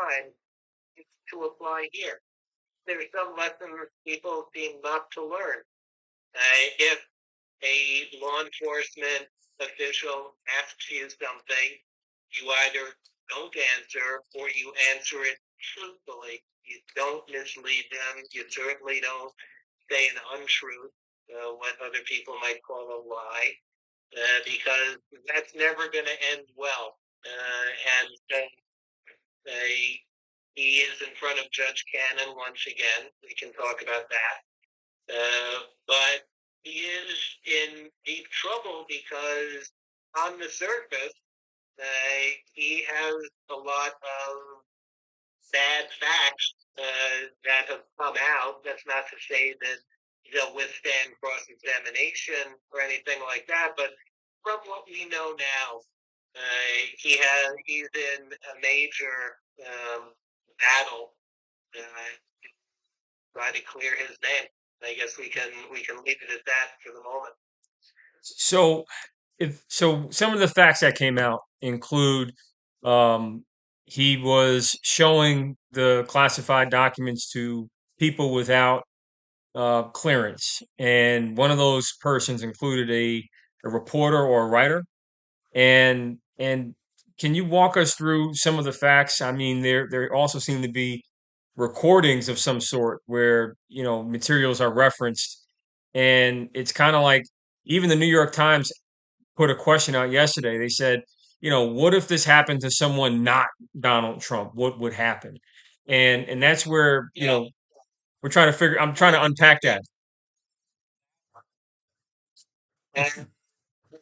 time to apply here. There are some lessons people seem not to learn. If a law enforcement official asks you something, you either don't answer or you answer it truthfully. You don't mislead them. You certainly don't say an untruth, what other people might call a lie, because that's never going to end well. And he is in front of Judge Cannon once again. We can talk about that. But he is in deep trouble because on the surface, he has a lot of bad facts that have come out. That's not to say that they'll withstand cross-examination or anything like that, but from what we know now, he's in a major battle try to clear his name. I guess we can leave it at that for the moment. So, if so, some of the facts that came out include um, he was showing the classified documents to people without clearance, and one of those persons included a reporter or a writer. And can you walk us through some of the facts? I mean, there also seem to be recordings of some sort where materials are referenced, and it's kind of like even the New York Times put a question out yesterday. They said, what if this happened to someone not Donald Trump? What would happen? And that's where Yeah, we're trying to figure. I'm trying to unpack that. and it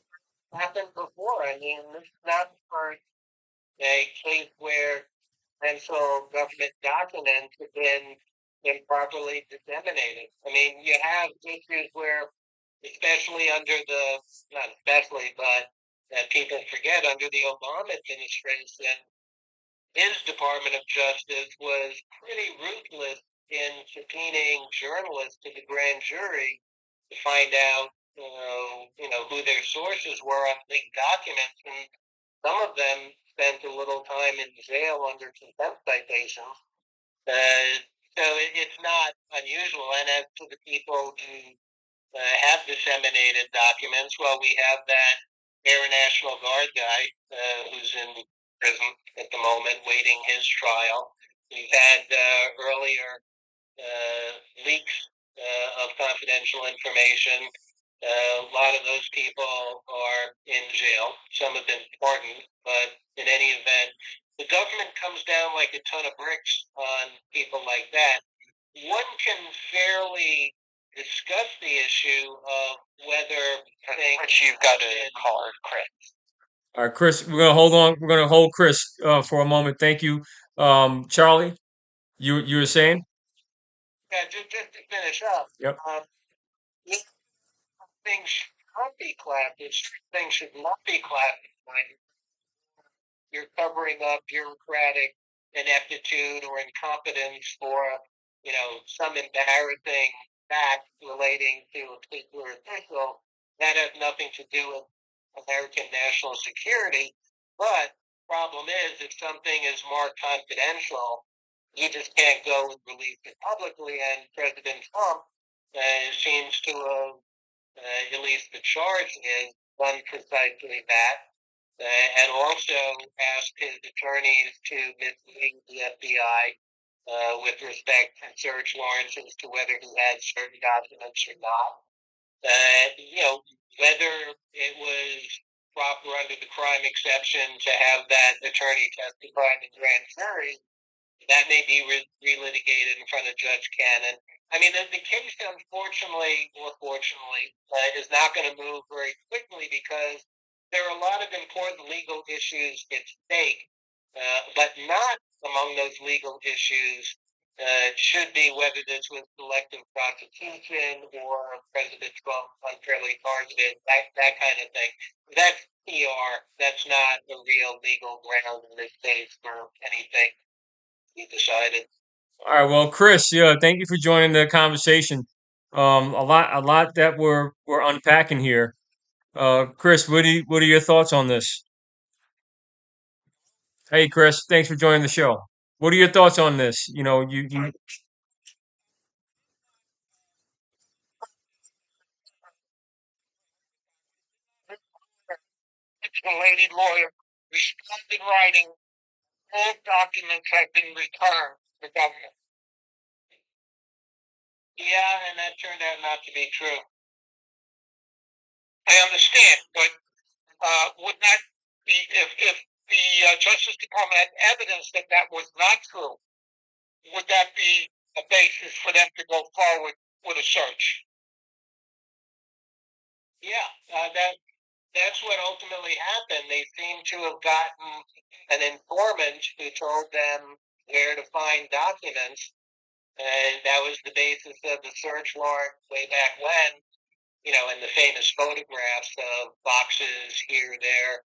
happened before. I mean, this is not for a case where potential government documents have been improperly disseminated. I mean, you have issues where, especially under not especially, but that people forget, under the Obama administration, his Department of Justice was pretty ruthless in subpoenaing journalists to the grand jury to find out, who their sources were on leaked documents, and some of them spent a little time in jail under contempt citations. Uh, so it's not unusual. And as to the people who have disseminated documents, well, we have that Air National Guard guy who's in prison at the moment, waiting his trial. We've had earlier uh, leaks of confidential information. A lot of those people are in jail. Some have been pardoned, but in any event, the government comes down like a ton of bricks on people like that. One can fairly discuss the issue of whether things you've got to call her Chris. All right, Chris, we're gonna hold on. We're gonna hold Chris for a moment. Thank you, Charlie. You were saying? Yeah, just to finish up, Yep. things should not be classified. Things should not be classified. You're covering up bureaucratic ineptitude or incompetence for, some embarrassing fact relating to a particular official. That has nothing to do with American national security. But problem is, if something is marked confidential, you just can't go and release it publicly. And President Trump seems to have, at least the charge is, done precisely that, and also asked his attorneys to mislead the FBI with respect to search warrants as to whether he had certain documents or not. Whether it was proper under the crime exception to have that attorney testify in the grand jury, that may be relitigated in front of Judge Cannon. I mean, the case, unfortunately or fortunately, is not going to move very quickly because there are a lot of important legal issues at stake, but not among those legal issues should be whether this was selective prosecution or President Trump unfairly targeted, that kind of thing. That's PR. That's not a real legal ground in this case for anything he decided. All right. Well, Chris, yeah, thank you for joining the conversation. A lot that we're unpacking here. Chris, what are your thoughts on this? Hey, Chris, thanks for joining the show. What are your thoughts on this? You The lady lawyer responded in writing, all documents have been returned to the government. Yeah, and that turned out not to be true. I understand, but would not be if the Justice Department had evidence that that was not true, would that be a basis for them to go forward with a search? Yeah, that's what ultimately happened. They seem to have gotten an informant who told them where to find documents, and that was the basis of the search warrant way back when. And the famous photographs of boxes here, there,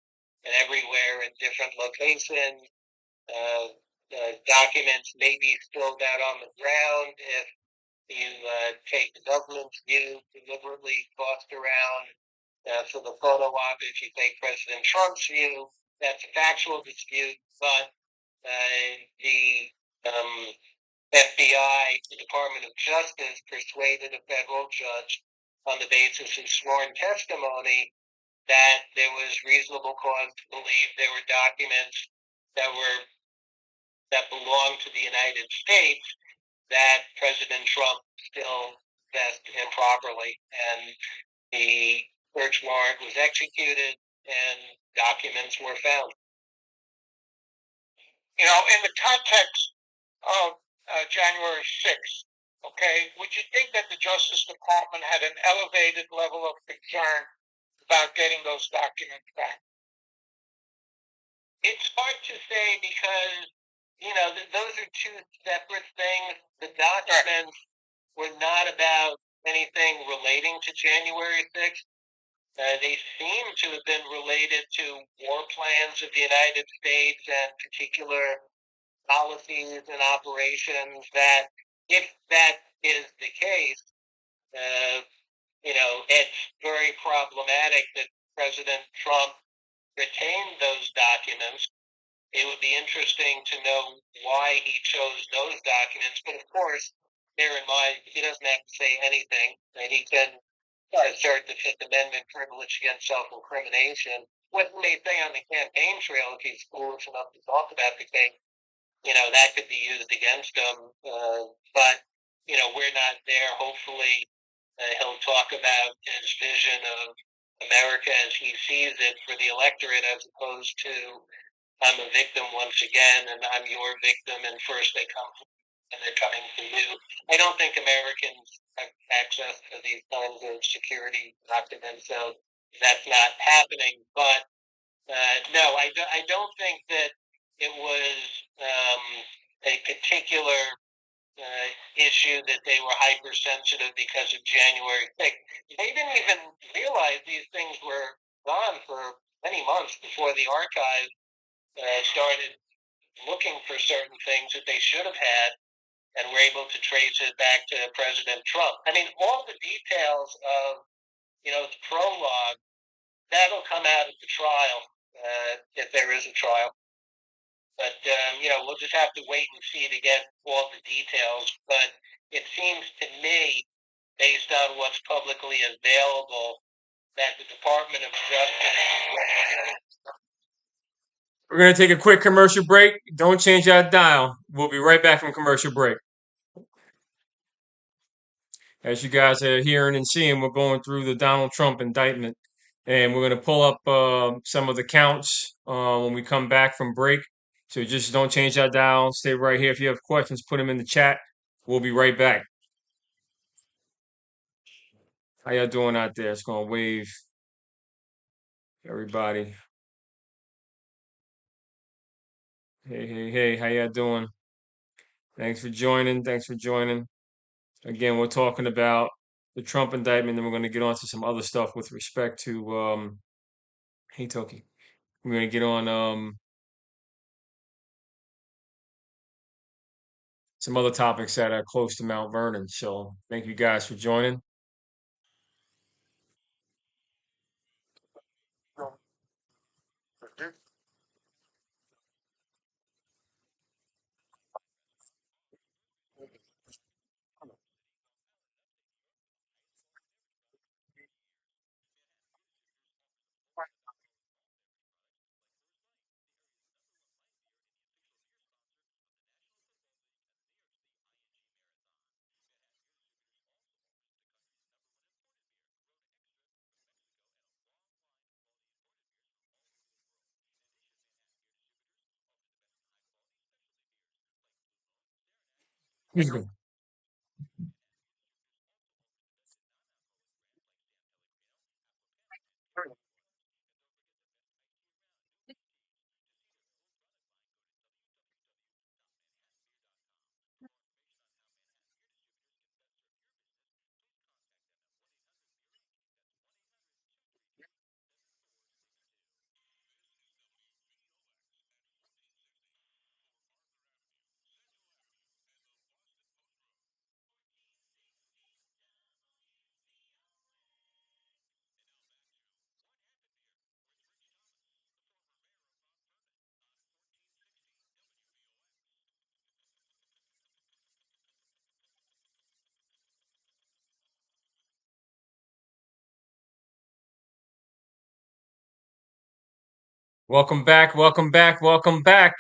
and everywhere in different locations. Uh, Documents may be spilled out on the ground if you take the government's view, deliberately tossed around for the photo op. If you take President Trump's view, that's a factual dispute, but the FBI, the Department of Justice, persuaded a federal judge on the basis of sworn testimony that there was reasonable cause to believe there were documents that were that belonged to the United States that President Trump still possessed improperly, and the search warrant was executed and documents were found. In the context of January 6th, okay, would you think that the Justice Department had an elevated level of concern about getting those documents back? It's hard to say because, those are two separate things. The documents were not about anything relating to January 6th. They seem to have been related to war plans of the United States and particular policies and operations that, if that is the case, uh, it's very problematic that President Trump retained those documents. It would be interesting to know why he chose those documents, but of course, bear in mind, he doesn't have to say anything, and he can assert the Fifth Amendment privilege against self-incrimination. What he may say on the campaign trail, if he's foolish enough to talk about the case, that could be used against him. We're not there. Hopefully, he'll talk about his vision of America as he sees it for the electorate, as opposed to I'm a victim once again, and I'm your victim, and first they come and they're coming to you. I don't think Americans have access to these kinds of security documents, so that's not happening. But no, I don't think that it was um, a particular issue that they were hypersensitive because of January 6th. They didn't even realize these things were gone for many months before the archive started looking for certain things that they should have had and were able to trace it back to President Trump. I mean, all the details of, the prologue, that'll come out at the trial, if there is a trial. But, we'll just have to wait and see to get all the details. But it seems to me, based on what's publicly available, that the Department of Justice. We're going to take a quick commercial break. Don't change that dial. We'll be right back from commercial break. As you guys are hearing and seeing, we're going through the Donald Trump indictment, and we're going to pull up some of the counts when we come back from break. So just don't change that dial. Stay right here. If you have questions, put them in the chat. We'll be right back. How y'all doing out there? It's going to wave everybody. Hey, hey, hey. How y'all doing? Thanks for joining. Thanks for joining. Again, we're talking about the Trump indictment, then we're going to get on to some other stuff with respect to hey Toki. We're going to get on some other topics that are close to Mount Vernon. So thank you guys for joining. Excuse me. Welcome back. Welcome back. Welcome back.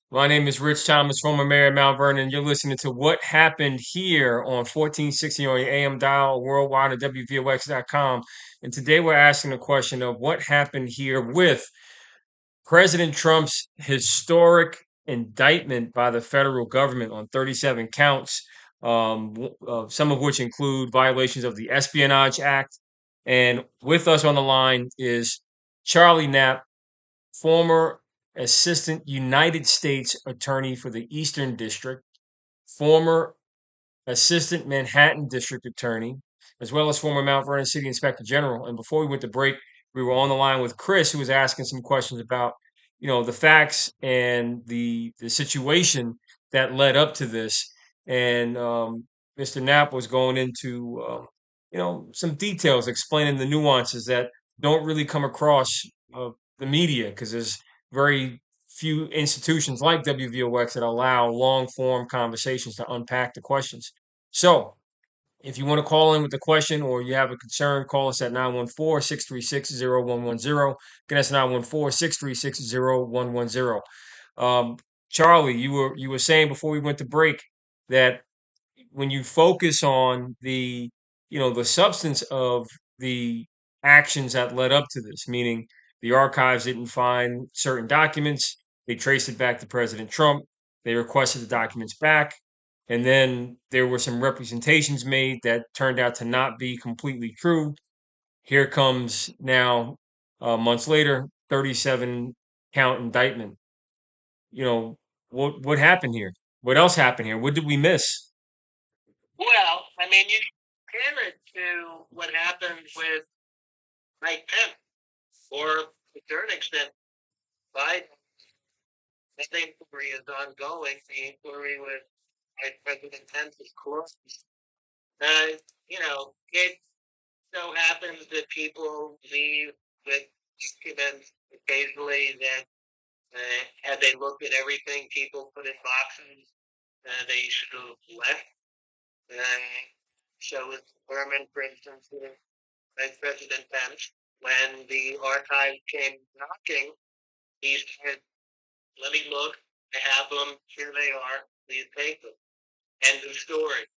My name is Rich Thomas, former mayor of Mount Vernon. You're listening to What Happened Here on 1460 on your AM dial, worldwide at WVOX.com. And today we're asking the question of what happened here with President Trump's historic indictment by the federal government on 37 counts, some of which include violations of the Espionage Act. And with us on the line is Charlie Knapp, former Assistant United States Attorney for the Eastern District, former Assistant Manhattan District Attorney, as well as former Mount Vernon City Inspector General. And before we went to break, we were on the line with Chris, who was asking some questions about, the facts and the situation that led up to this. And Mr. Knapp was going into, some details, explaining the nuances that don't really come across the media because there's very few institutions like WVOX that allow long form conversations to unpack the questions. So, if you want to call in with a question or you have a concern, call us at 914-636-0110. Again, that's 914-636-0110. Charlie, you were saying before we went to break that when you focus on the substance of the actions that led up to this, meaning the archives didn't find certain documents, they traced it back to President Trump, they requested the documents back, and then there were some representations made that turned out to not be completely true. Here comes now, months later, 37 count indictment. You know, what happened here? What else happened here? What did we miss? Well, I mean, you compare it to what happened with Mike Pence, or to a certain extent, Biden. The inquiry is ongoing. The inquiry with Vice President Pence is closed. It so happens that people leave with documents occasionally that, had they looked at everything people put in boxes, they should have left. Uh, so with Vernon, for instance, with Vice President Pence, when the archive came knocking, he said, "Let me look. I have them. Here they are. Please take them." End of story.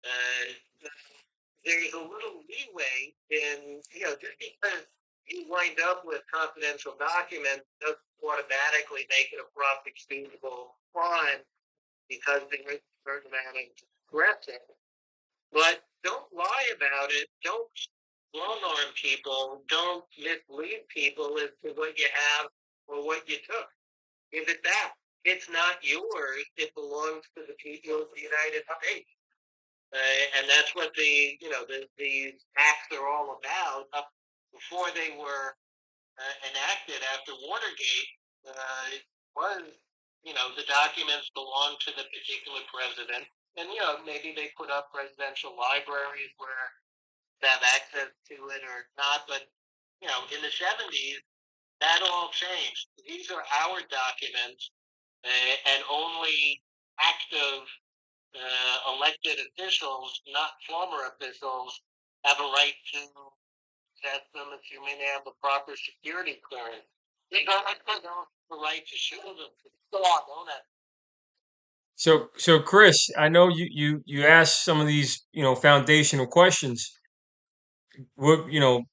Uh, there's a little leeway in, just because you wind up with confidential documents doesn't automatically make it a prosecutable crime because there is a certain amount of discretion. But don't lie about it. Don't long arm people. Don't mislead people as to what you have or what you took. Give it back. It's not yours. It belongs to the people of the United States. And that's what the acts are all about. Before they were enacted after Watergate, was the documents belong to the particular president, and maybe they put up presidential libraries where they have access to it or not. But in the '70s, that all changed. These are our documents, and only active elected officials, not former officials, have a right to possess them, assuming they have the proper security clearance. They don't have the right to show them. Go on, don't have. So Chris, I know you asked some of these, foundational questions.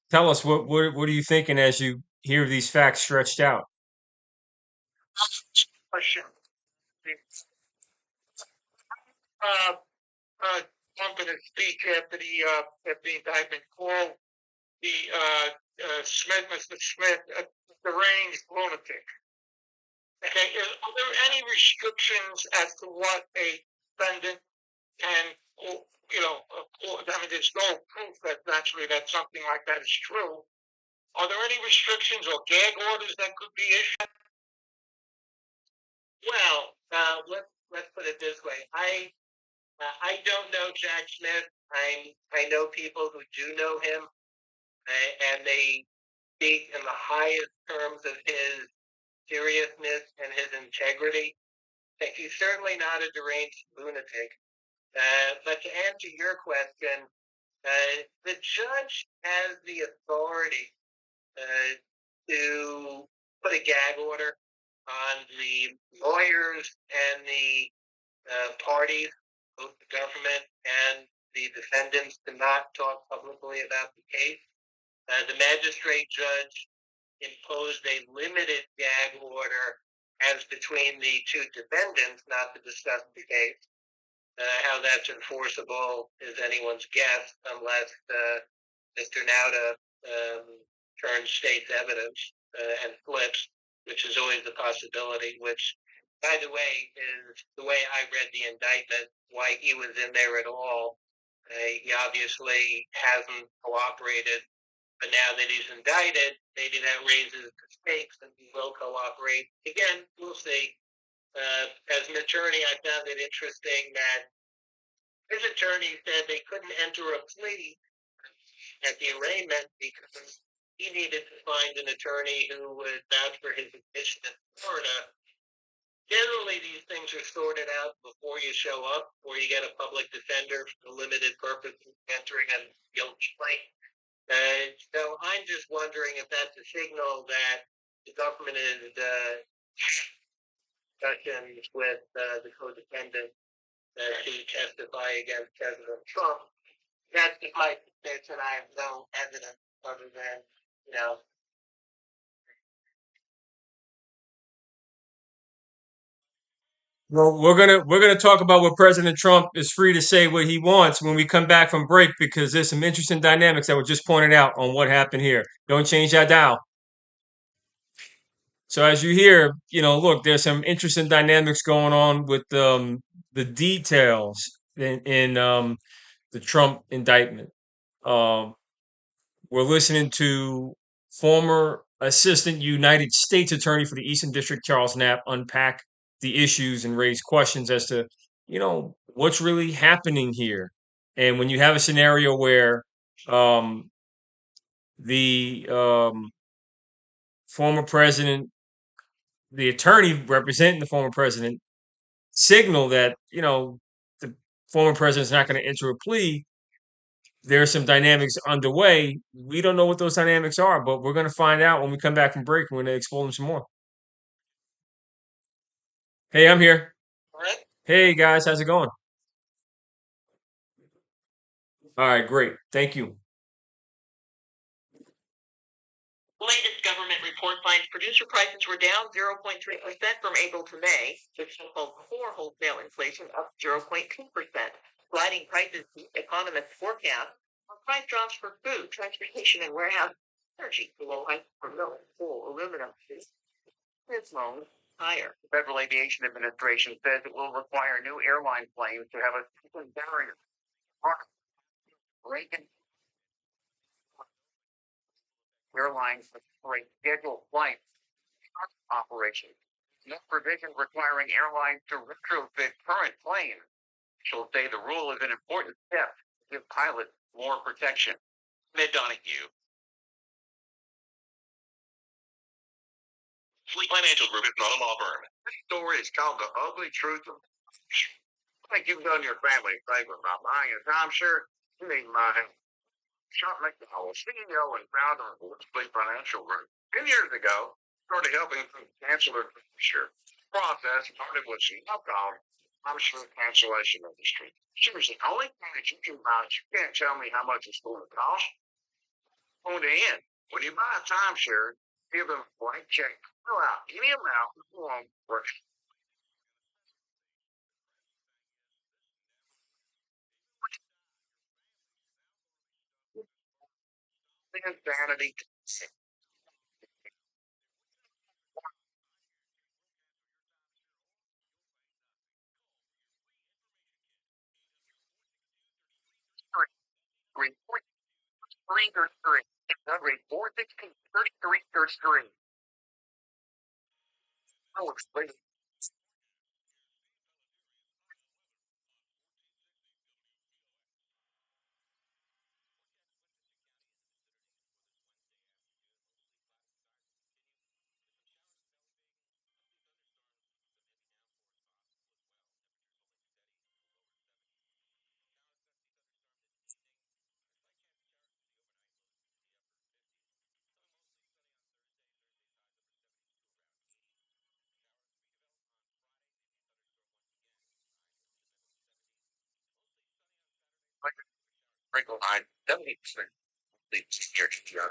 Tell us what are you thinking as you hear these facts stretched out? For sure. uh, Trump in his speech after the indictment called the Mr. Smith, a deranged lunatic. Okay, are there any restrictions as to what a defendant can, I mean, there's no proof that naturally that something like that is true. Are there any restrictions or gag orders that could be issued? Well, let's put it this way. I don't know Jack Smith. I know people who do know him, and they speak in the highest terms of his seriousness and his integrity. He's certainly not a deranged lunatic. But to answer your question, the judge has the authority uh, to put a gag order on the lawyers and the parties, both the government and the defendants, to not talk publicly about the case. The magistrate judge imposed a limited gag order as between the two defendants, not to discuss the case. How that's enforceable is anyone's guess, unless Mr. Nauta turns state's evidence and flips, which is always a possibility. Which, by the way, is the way I read the indictment. Why he was in there at all? He obviously hasn't cooperated, but now that he's indicted, maybe that raises the stakes and he will cooperate. Again, we'll see. As an attorney, I found it interesting that his attorney said they couldn't enter a plea at the arraignment because he needed to find an attorney who would vouch for his admission in Florida. Generally, these things are sorted out before you show up, or you get a public defender for the limited purpose of entering a guilty plea. So I'm just wondering if that's a signal that the government is discussions with the co-defendant to testify against President Trump. That's just my suspicion. I have no evidence other than, you know. Well, we're gonna talk about what President Trump is free to say what he wants when we come back from break because there's some interesting dynamics that were just pointed out on what happened here. Don't change that dial. So as you hear, look, there's some interesting dynamics going on with the details in the Trump indictment. Um, we're listening to former Assistant United States Attorney for the Eastern District, Charles Knapp, unpack the issues and raise questions as to, what's really happening here. And when you have a scenario where um, the former president, the attorney representing the former president, signal that, the former president's not going to enter a plea, there's some dynamics underway. We don't know what those dynamics are, but we're going to find out when we come back from break. We're going to explore them some more. Hey, I'm here. Right? Hey, guys, how's it going? All right, great. Thank you. Latest government report finds producer prices were down 0.3% from April to May, with so-called core wholesale inflation up 0.2%. Sliding prices beat economists' forecast for price drops for food, transportation, and warehouse energy below high for milk, coal, aluminum, goods loans higher. The Federal Aviation Administration says it will require new airline planes to have a second barrier. Reagan Airlines for a scheduled flight operation. No provision requiring airlines to retrofit current planes. She'll say the rule is an important step to give pilots more protection. Mid Donahue. Fleet Financial Group is not a law firm. This story is called The Ugly Truth of. I think you've done your family a favor by buying a timeshare. You need my help. Sean McDowell, CEO and founder of Fleet Financial Group. 10 years ago, started helping through the cancellation process. Started with some called timeshare cancellation industry. She was the only thing that you can buy. You can't tell me how much it's going to cost. On the end, when you buy a timeshare, give them a blank check. Fill out any amount you want for Insanity. Three, three, there's three. Not rate 416, 33, there's three. I'll explain. Sprinkle on 70%. The year.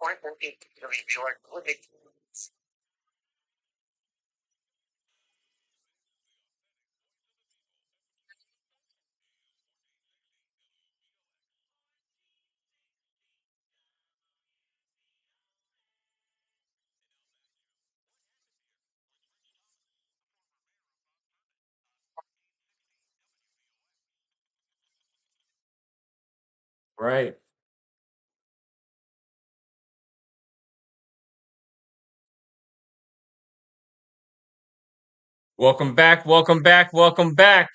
Point 14, short. Look at Right. Welcome back. Welcome back. Welcome back.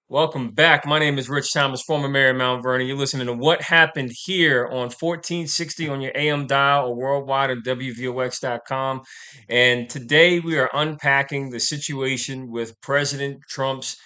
Welcome back. My name is Rich Thomas, former mayor of Mount Vernon. You're listening to What Happened Here on 1460 on your AM dial or worldwide at WVOX.com. And today we are unpacking the situation with President Trump's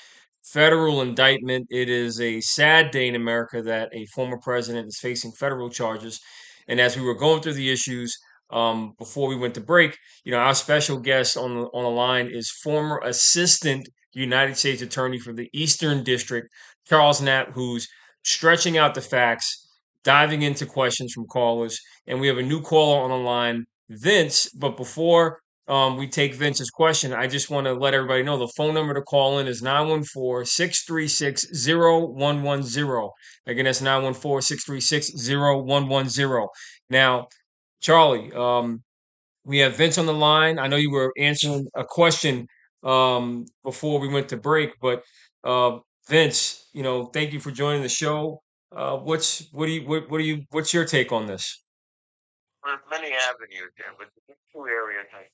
federal indictment. It is a sad day in America that a former president is facing federal charges. And as we were going through the issues before we went to break, our special guest on the line is former assistant United States Attorney for the Eastern District, Charles Knapp, who's stretching out the facts, diving into questions from callers. And we have a new caller on the line, Vince. But before we take Vince's question, I just want to let everybody know the phone number to call in is 914-636-0110. Again, that's 914-636-0110. Now, Charlie, we have Vince on the line. I know you were answering a question before we went to break, but Vince, thank you for joining the show. What's your take on this? there's many avenues there, but the two areas I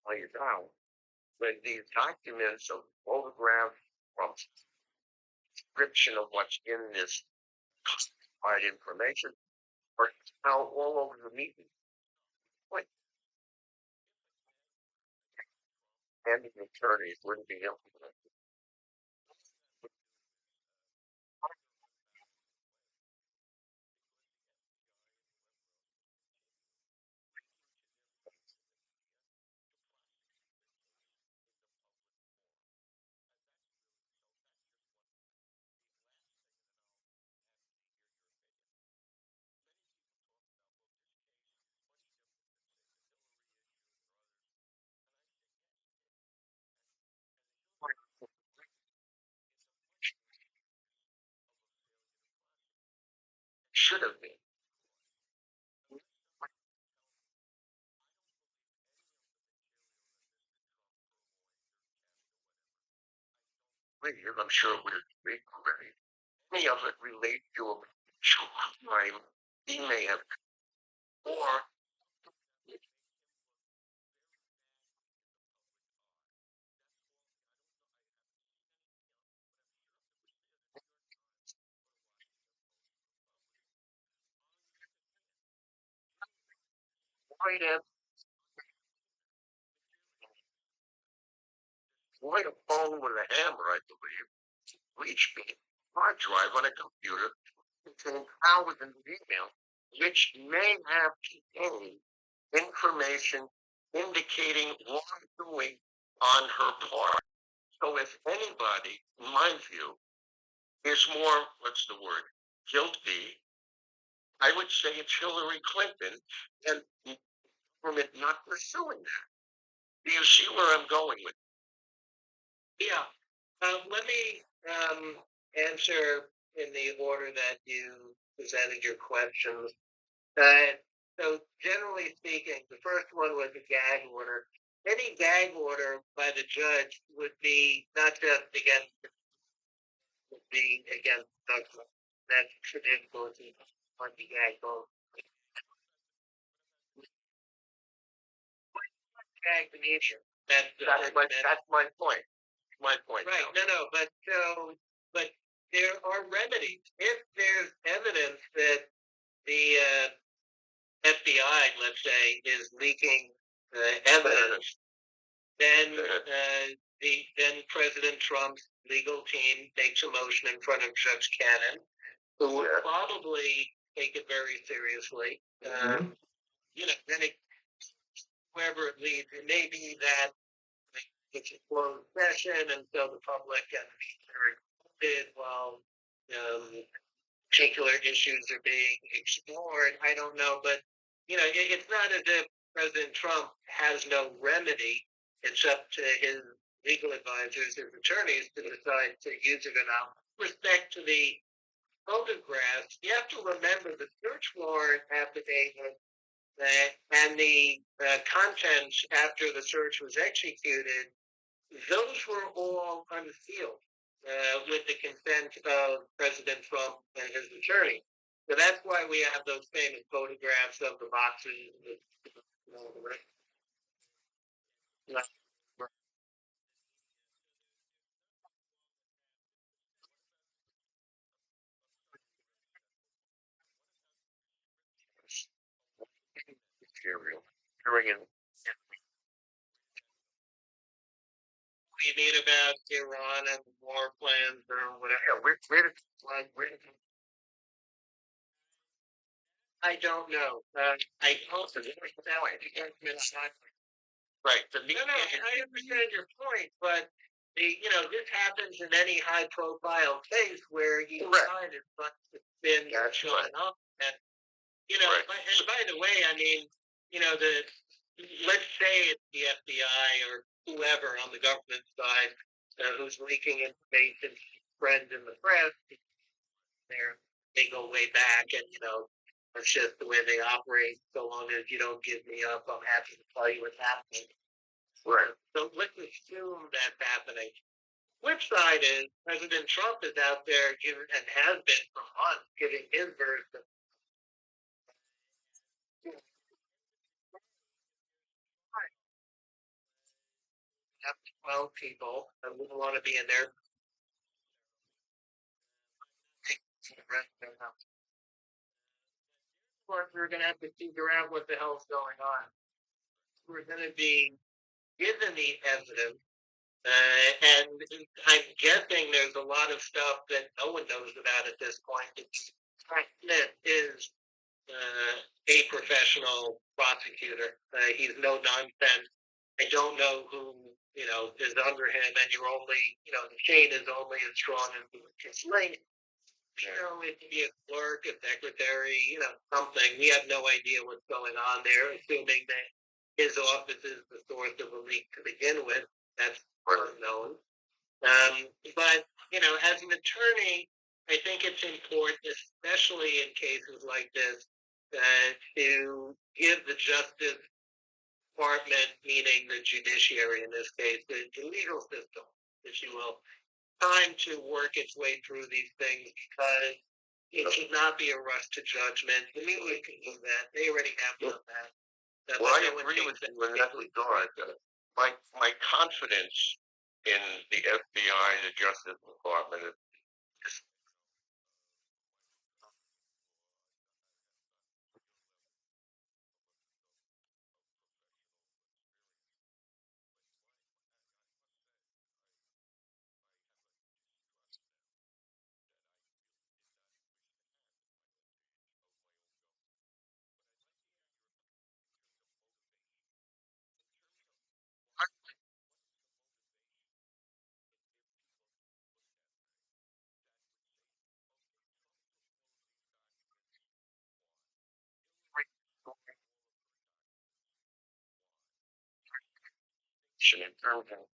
lay it down. But these documents of photographs from description of what's in this classified information are now all over the media. Like, and the attorneys wouldn't be able to should have been. I'm sure it would agree already. Any of it relate to a crime he may have, or might have might have fallen with a hammer, I believe, reached me hard drive on a computer contained hours and email, which may have contained information indicating wrongdoing on her part. So if anybody, in my view, is more, what's the word, guilty, I would say it's Hillary Clinton and the government not pursuing that. Do you see where I'm going with it? Yeah. Let me answer in the order that you presented your questions. So, generally speaking, the first one was a gag order. Any gag order by the judge would be not just against, would be against that traditional on the gag vote. Gag the nation. That's my point. My point. Right. No. But there are remedies. If there's evidence that the FBI, let's say, is leaking evidence, then then President Trump's legal team makes a motion in front of Judge Cannon, who will probably take it very seriously. Then wherever it leads, it may be that it's a closed session, and so the public can be recorded while particular issues are being explored. I don't know, but it's not as if President Trump has no remedy. It's up to his legal advisors, his attorneys, to decide to use it or not. With respect to the photographs, you have to remember the search warrant affidavit and the contents after the search was executed, those were all unsealed with the consent of President Trump and his attorney. So that's why we have those famous photographs of the boxes. Material. You mean about Iran and war plans or whatever? Yeah, I don't know. I also right. I understand your point, but this happens in any high-profile case where you decided but it's been showing up, and and by the way, I mean, the let's say it's the FBI or whoever on the government side who's leaking information, friends in the press, there they go way back, and it's just the way they operate. So long as you don't give me up, I'm happy to tell you what's happening. Right. So let's assume that's happening. Flip side is President Trump is out there giving, and has been for months, giving his version. Have 12 people. I wouldn't want to be in there. Of course, we're going to have to figure out what the hell's going on. We're going to be given the evidence, and I'm guessing there's a lot of stuff that no one knows about at this point. Frank Smith is a professional prosecutor. He's no nonsense. I don't know who is under him, and you're only the chain is only as strong as the link. It can be a clerk, a secretary, something. We have no idea what's going on there, assuming that his office is the source of a leak to begin with. That's unknown. But, as an attorney, I think it's important, especially in cases like this, to give the Justice Department, meaning the judiciary in this case, the legal system, if you will, time to work its way through these things because it should not be a rush to judgment. The media can do that. They already have done that. Well, I agree with you in that regard. My confidence in the FBI, the Justice Department, is in terms of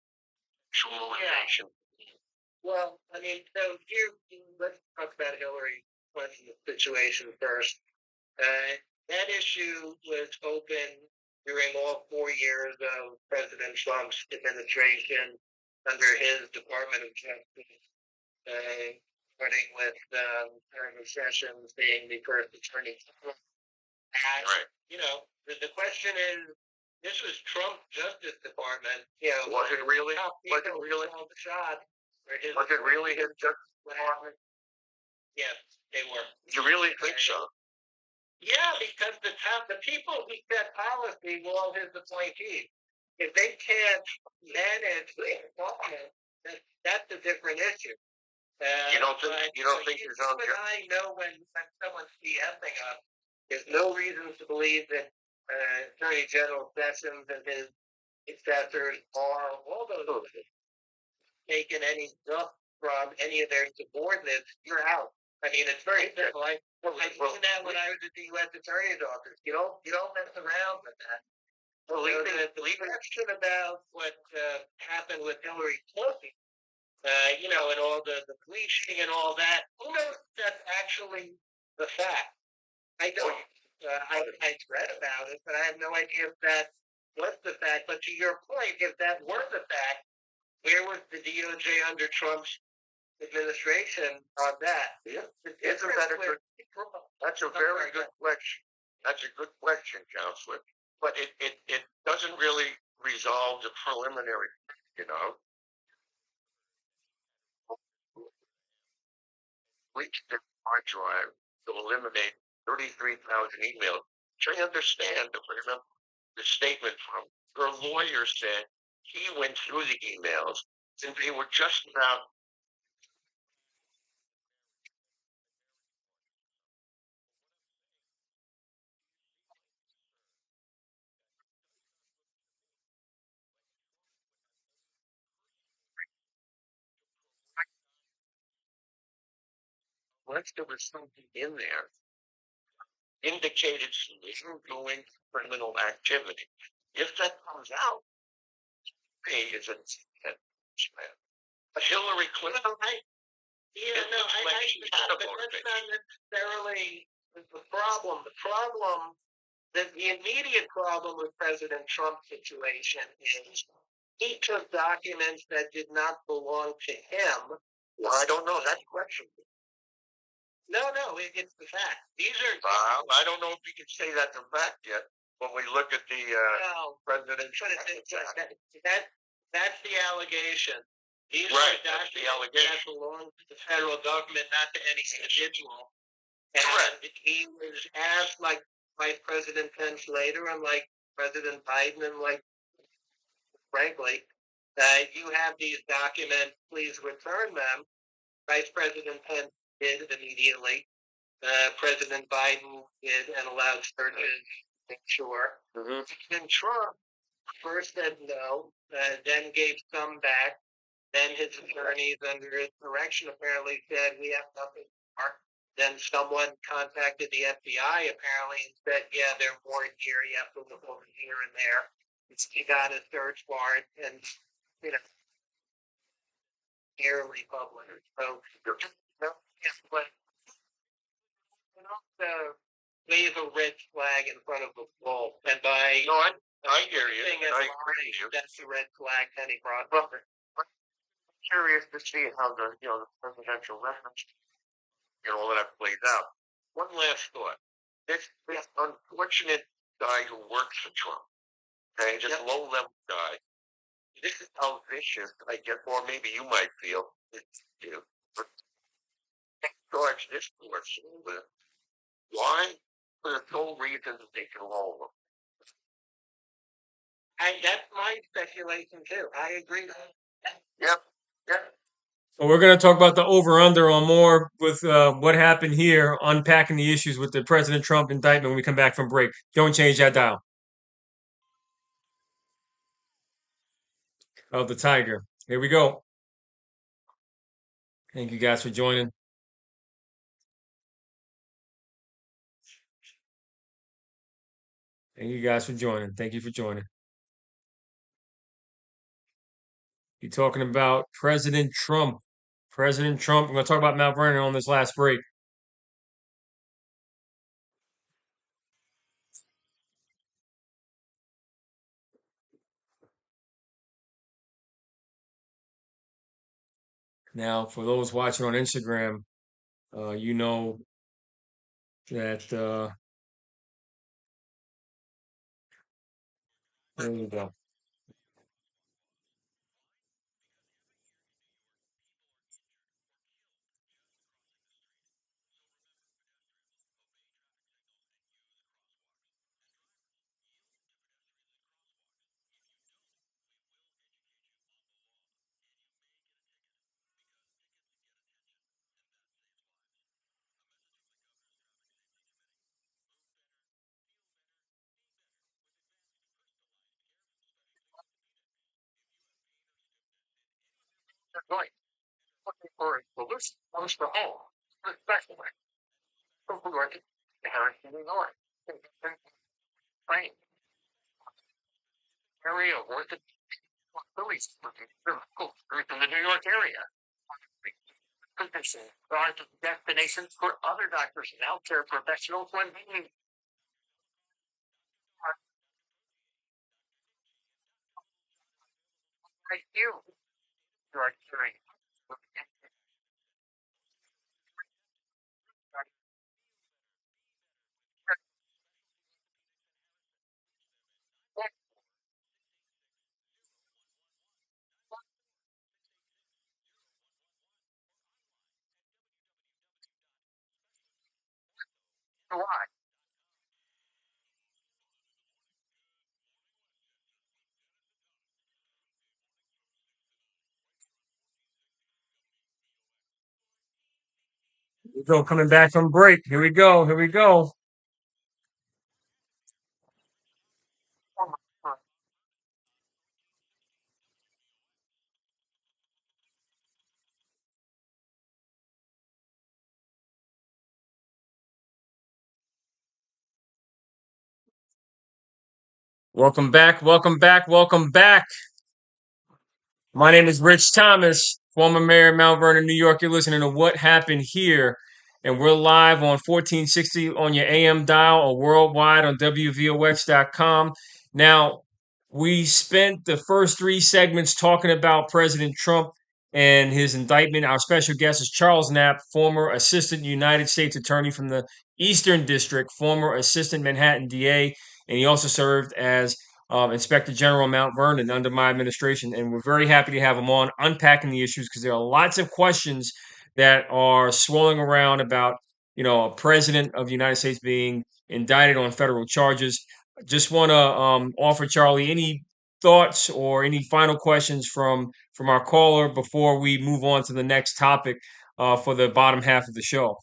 actual motivation. Well, I mean, so here, let's talk about Hillary Clinton's situation first. That issue was open during all 4 years of President Trump's administration under his Department of Justice, starting with Senator Sessions being the first attorney general. And, Right. the question is, this was Trump's Justice Department. Was it really? Was it really? Called the shot. Was it really his Justice Department? Yes, they were. You really think so? Yeah, because the people who set policy were all his appointees. If they can't manage the department, that's a different issue. You don't think his own But I know when someone's BSing us, there's no reason to believe that Attorney General Sessions and his successors are all those taken any stuff from any of their subordinates. You're out. I mean, it's very simple. I seen that when I was at the U.S. Attorney's Office. You don't mess around with that. Well, the question about what happened with Hillary Clinton, and all the bleaching and all that, who knows if that's actually the fact? I don't. I read about it, but I have no idea if that was the fact. But to your point, if that were the fact, where was the DOJ under Trump's administration on that? Yeah. That's a very good question. That's a good question, Counselor. But it doesn't really resolve the preliminary, you know. Reach the hard drive to eliminate 33,000 emails. Which I understand. For example, the statement from her lawyer said he went through the emails and they were just about. Once there was something in there indicated she isn't doing criminal activity. If that comes out, he is a man. Hillary Clinton, but that's not necessarily the problem. The immediate problem with President Trump's situation is he took documents that did not belong to him. Well, I don't know. That's a question. No, it's the fact. These are. I don't know if we can say that's a fact yet. When we look at the president, that's the allegation. These right, are documents that belong to the federal government, not to any individual. And correct. He was asked, like Vice President Pence later, and like President Biden, and like frankly, you have these documents. Please return them. Vice President Pence did immediately. President Biden did and allowed searches. Sure. Mm-hmm. And Trump first said no, then gave some back. Then his attorneys, under his direction, apparently said we have nothing more. Then someone contacted the FBI apparently and said, yeah, there are more here. You have to look over here and there. He got a search warrant and, nearly published. So, but wave a red flag in front of a bull. And by I hear you. I agree with you. That's the red flag that he brought. curious to see how the presidential reference, all that plays out. One last thought. This unfortunate guy who works for Trump, okay, just low level guy. This is how vicious I get, or maybe you might feel it's you. But charge this person with why? For the sole reason that they can roll them. That's my speculation too. I agree. Yep. Yep. So we're going to talk about the over under on more with what happened here, unpacking the issues with the President Trump indictment when we come back from break. Don't change that dial. Of the Tiger. Here we go. Thank you guys for joining. Thank you guys for joining. Thank you for joining. You're talking about President Trump. President Trump. We're going to talk about Mount Vernon on this last break. Now, for those watching on Instagram, you know that. There you go. They're going looking for a solution close to home, especially from New York to Harrison, New York. Train area worth it. Philly's looking in the New York area. Position are destinations for other doctors and healthcare professionals when being like you. You are caring. Why? Here we go. Coming back from break. Here we go. Here we go. Welcome back. Welcome back. Welcome back. My name is Rich Thomas, former mayor of Mount Vernon, New York. You're listening to What Happened Here, and we're live on 1460 on your AM dial or worldwide on WVOX.com. Now, we spent the first three segments talking about President Trump and his indictment. Our special guest is Charles Knapp, former Assistant United States Attorney from the Eastern District, former Assistant Manhattan DA, and he also served as Inspector General Mount Vernon under my administration, and we're very happy to have him on unpacking the issues because there are lots of questions that are swirling around about, a president of the United States being indicted on federal charges. Just want to offer Charlie any thoughts or any final questions from our caller before we move on to the next topic for the bottom half of the show.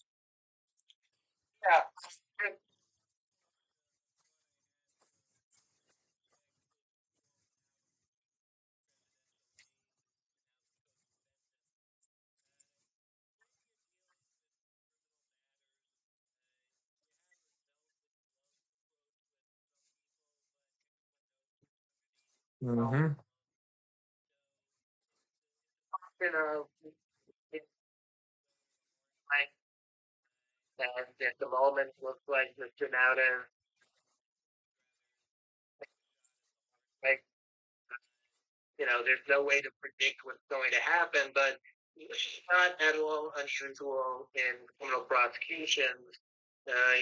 Yeah. Hmm. You know, it's like and at the moment looks like Mr. Nowden like there's no way to predict what's going to happen, but this is not at all unusual in criminal prosecutions.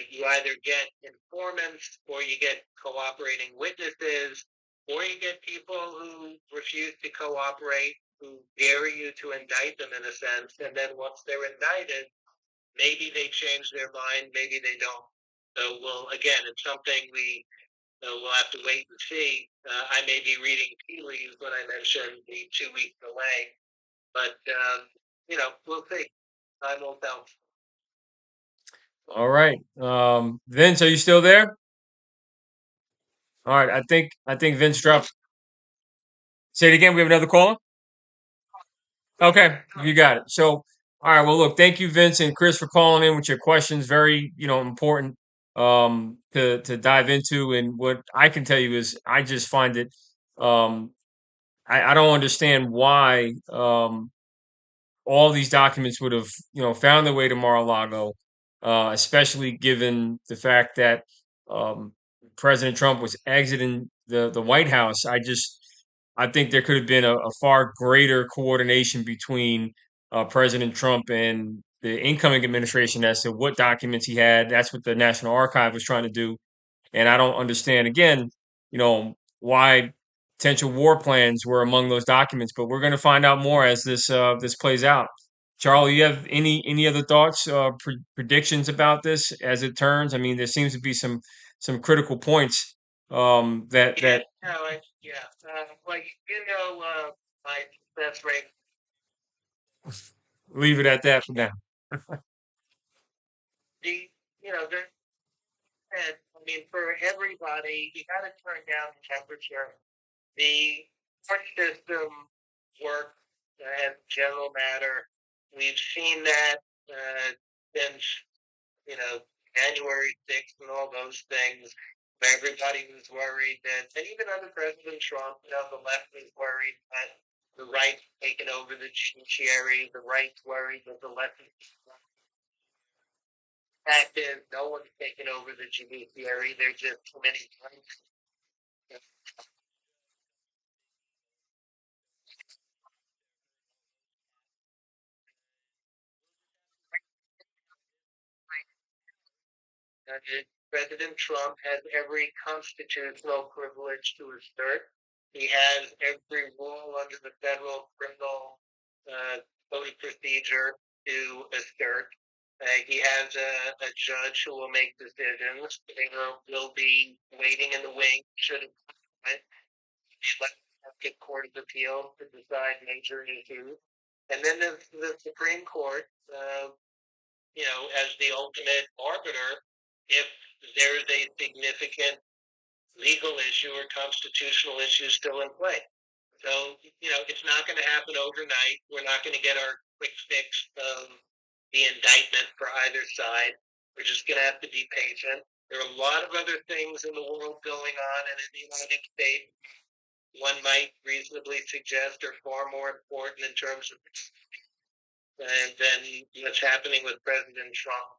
You either get informants or you get cooperating witnesses or you get people who refuse to cooperate, who dare you to indict them in a sense, and then once they're indicted, maybe they change their mind, maybe they don't. So, well, again, it's something we'll have to wait and see. I may be reading tea leaves when I mentioned the 2 week delay, but we'll see. Time will tell. All right. Vince, are you still there? All right. I think Vince dropped. Say it again. We have another caller. Okay, you got it. So, all right. Well, look, thank you, Vince and Chris, for calling in with your questions. Very, important to dive into. And what I can tell you is, I just find it. Um, I don't understand why. All these documents would have, found their way to Mar-a-Lago, especially given the fact that um, President Trump was exiting the White House. I think there could have been a far greater coordination between President Trump and the incoming administration as to what documents he had. That's what the National Archive was trying to do, and I don't understand again, why potential war plans were among those documents. But we're going to find out more as this plays out. Charlie, you have any other thoughts, predictions about this as it turns? I mean, there seems to be some critical points that Yeah. Well, my success rate. leave it at that for now. The you know, there, and I mean, for everybody, you got to turn down the temperature. The court system works as a general matter. We've seen that since January 6th and all those things. Where everybody was worried that, and even under President Trump, the left was worried that the right taken over the judiciary, the right's worried that the left is active, no one's taken over the judiciary, there's just too many rights. Uh, President Trump has every constitutional privilege to assert. He has every rule under the federal criminal code of procedure to assert. He has a judge who will make decisions. They will be waiting in the wings should it let the Court of Appeal to decide major issues. And then the Supreme Court, as the ultimate arbiter, if there's a significant legal issue or constitutional issue still in play. So, it's not going to happen overnight. We're not going to get our quick fix of the indictment for either side. We're just going to have to be patient. There are a lot of other things in the world going on, and in the United States, one might reasonably suggest are far more important in terms of than what's happening with President Trump.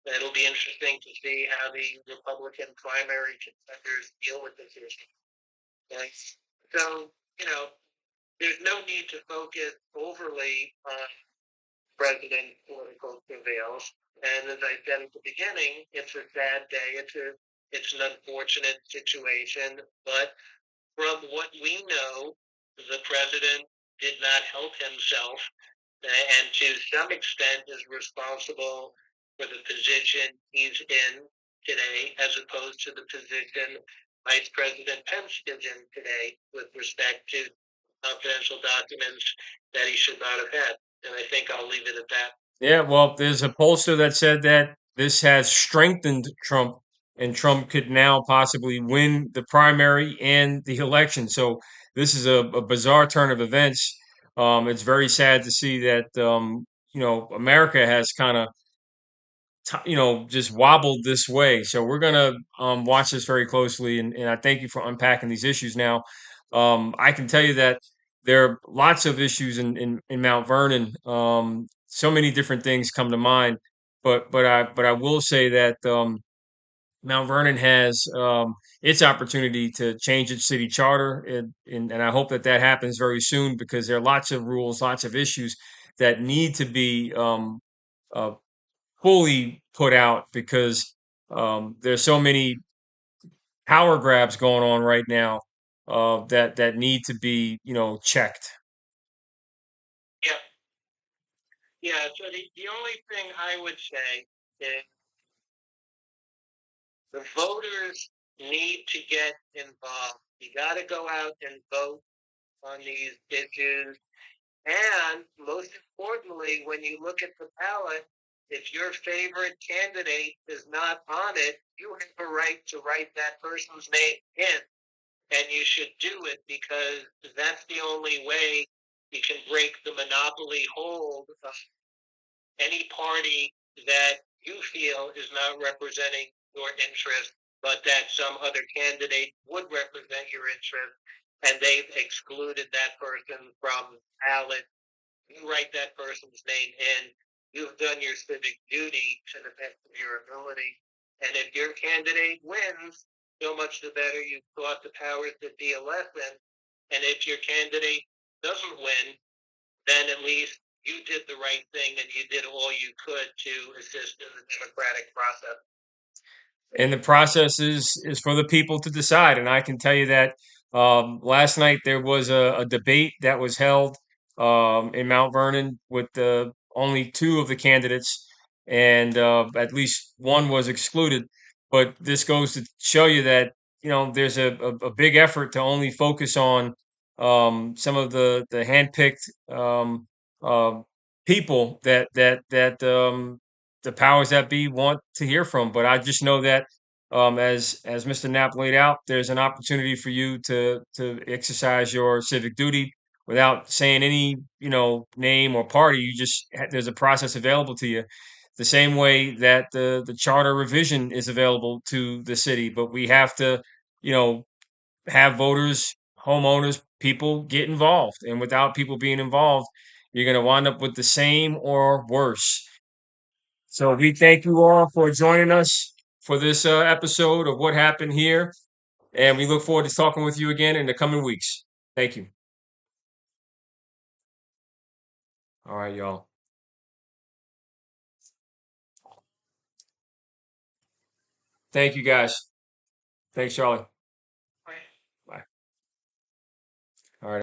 It'll be interesting to see how the Republican primary contenders deal with this issue. And so, there's no need to focus overly on president political travails. And as I said at the beginning, it's a sad day. It's an unfortunate situation. But from what we know, the president did not help himself, and to some extent is responsible for the position he's in today, as opposed to the position Vice President Pence is in today with respect to confidential documents that he should not have had. And I think I'll leave it at that. Yeah, well, there's a pollster that said that this has strengthened Trump, and Trump could now possibly win the primary and the election. So this is a bizarre turn of events. It's very sad to see that America has kind of just wobbled this way. So we're gonna watch this very closely, and I thank you for unpacking these issues. Now, I can tell you that there are lots of issues in Mount Vernon. So many different things come to mind, but I will say that Mount Vernon has its opportunity to change its city charter, and I hope that that happens very soon because there are lots of rules, lots of issues that need to be uh, fully put out because there's so many power grabs going on right now that need to be checked. Yeah, yeah. So the only thing I would say is the voters need to get involved. You got to go out and vote on these issues. And most importantly, when you look at the ballot, if your favorite candidate is not on it, you have a right to write that person's name in. And you should do it because that's the only way you can break the monopoly hold of any party that you feel is not representing your interest, but that some other candidate would represent your interest, and they've excluded that person from ballot. You write that person's name in. You've done your civic duty to the best of your ability. And if your candidate wins, so much the better. You've taught the powers that be a lesson. And if your candidate doesn't win, then at least you did the right thing and you did all you could to assist in the democratic process. And the process is for the people to decide. And I can tell you that last night there was a debate that was held in Mount Vernon with only two of the candidates, and at least one was excluded. But this goes to show you that there's a big effort to only focus on some of the handpicked uh, people that the powers that be want to hear from. But I just know that as Mr. Knapp laid out, there's an opportunity for you to exercise your civic duty without saying any name or party. You just there's a process available to you, the same way that the charter revision is available to the city. But we have to you know have voters, homeowners, people get involved, and without people being involved, you're going to wind up with the same or worse. So we thank you all for joining us for this episode of What Happened Here. And we look forward to talking with you again in the coming weeks. Thank you. All right, y'all. Thank you, guys. Thanks, Charlie.